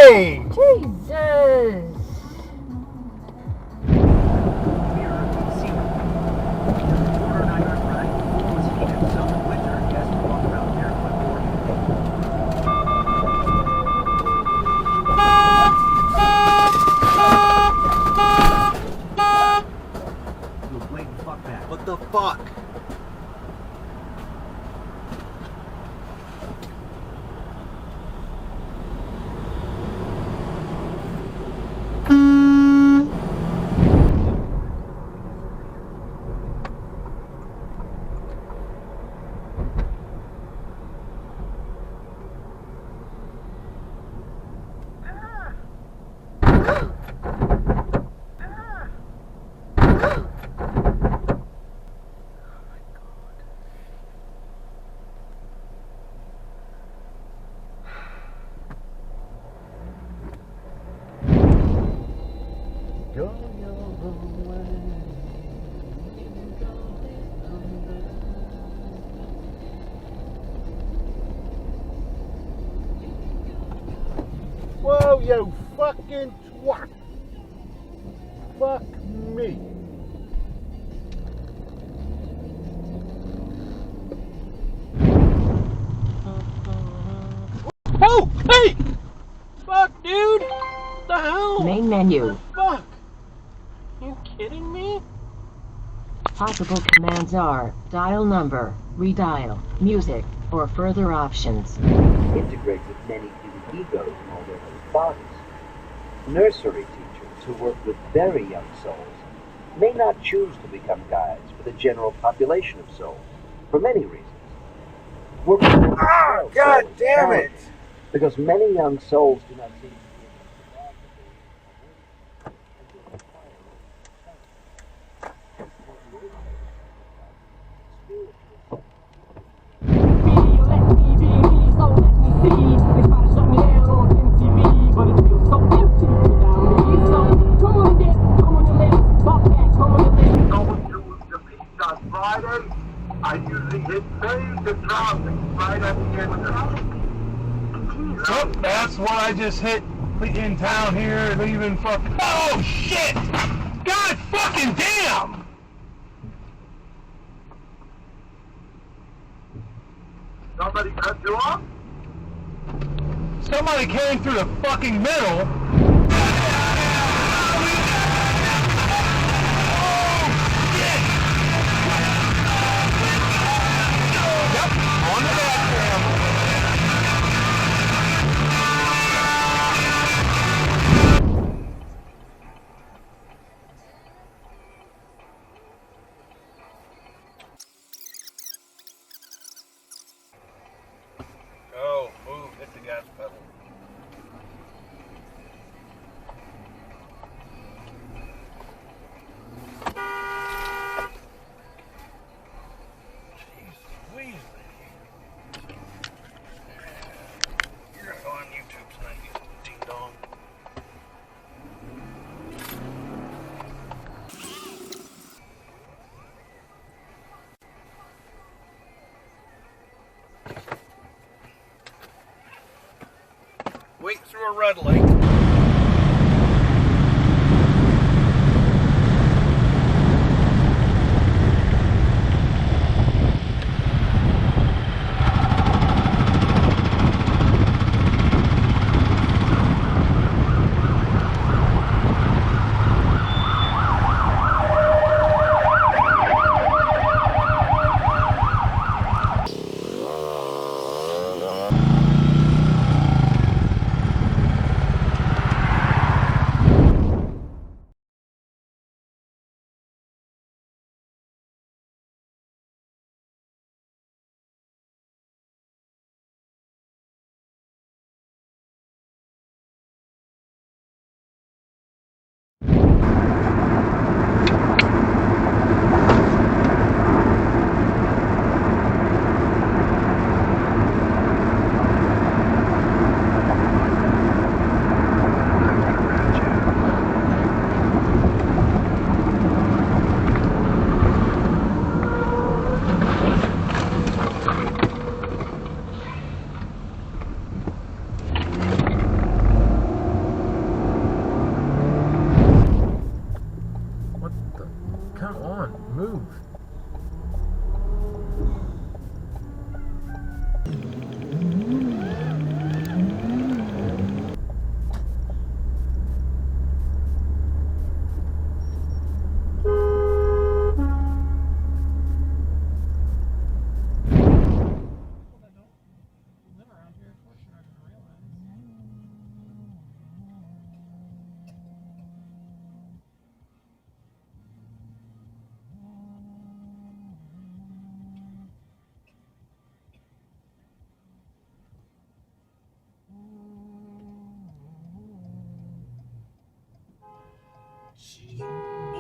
Hey! Jesus! What the fuck? Whoa, you fucking twat! Fuck me! Oh, hey! Fuck, dude! What the hell? Main menu. What the fuck? You kidding me? Possible commands are dial number, redial, music, or further options. Integrate with many human egos and all their own bodies. Nursery teachers who work with very young souls may not choose to become guides for the general population of souls, for many reasons. God damn it! Because many young souls do not seem to be I usually hit save the drop right at the end of the So that's what I just hit in town here, leaving fucking. Oh shit! God fucking damn! Somebody cut you off? Somebody came through the fucking middle. Go, move, hit the gas pedal. Jeez Louise, lady. You're gonna go on YouTube tonight, you ding dong. Wait through a red light.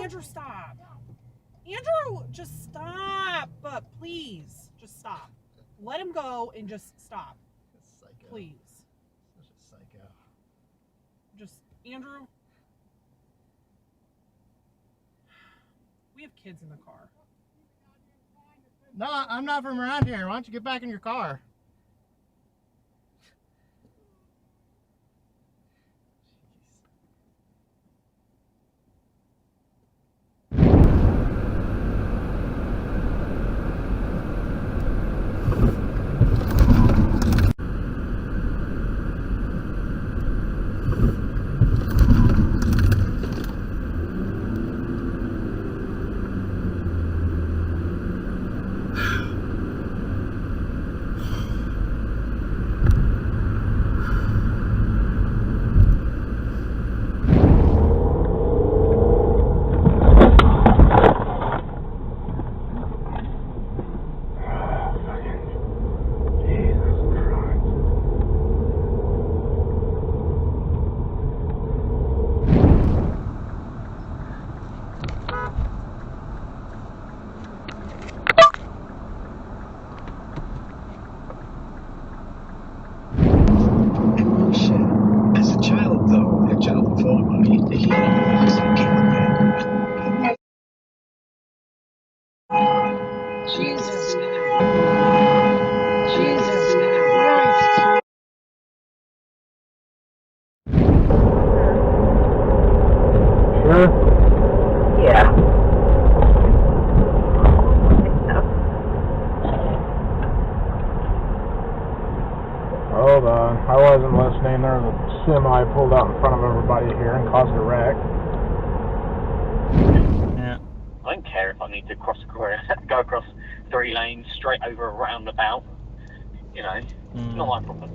Andrew, stop. Andrew, just stop. Please, just stop. Let him go and just stop. Psycho. Please. Such a psycho. Just, Andrew. We have kids in the car. No, I'm not from around here. Why don't you get back in your car? Hold on, I wasn't listening. There was a semi pulled out in front of everybody here and caused a wreck. Yeah. I don't care if I need to go across 3 lanes, straight over a roundabout. You know, it's not my problem.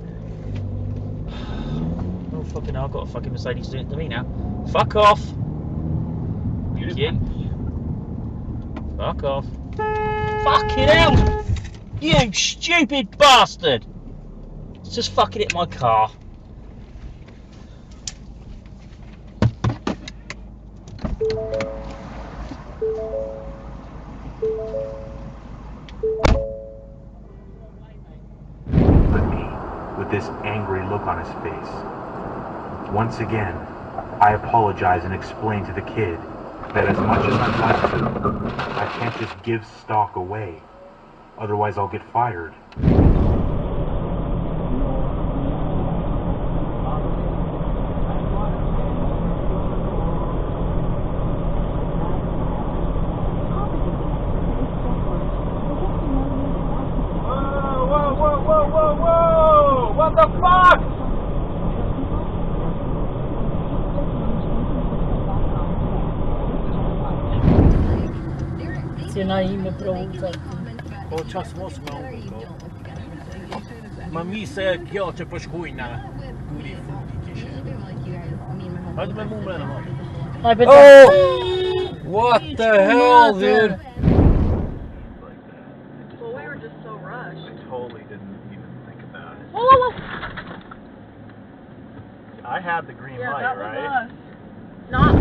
Oh, fucking hell, I've got a fucking Mercedes doing it to me now. Fuck off! Thank you. Fuck off. Fucking hell! You stupid bastard! It's just fucking hit my car. But me, with this angry look on his face. Once again, I apologize and explain to the kid that as much as I'd like to, I can't just give stock away. Otherwise I'll get fired. Whoa! What the fuck? Se na ime provoca. O čas 8 Ma mi se kjoče po shkujna. Guli fundi kishe. Hajde me mu mrena ma. Oh! What the hell, dude? Well, we were just so rushed. I totally didn't even think about it. Oh, I had the green light, right? Not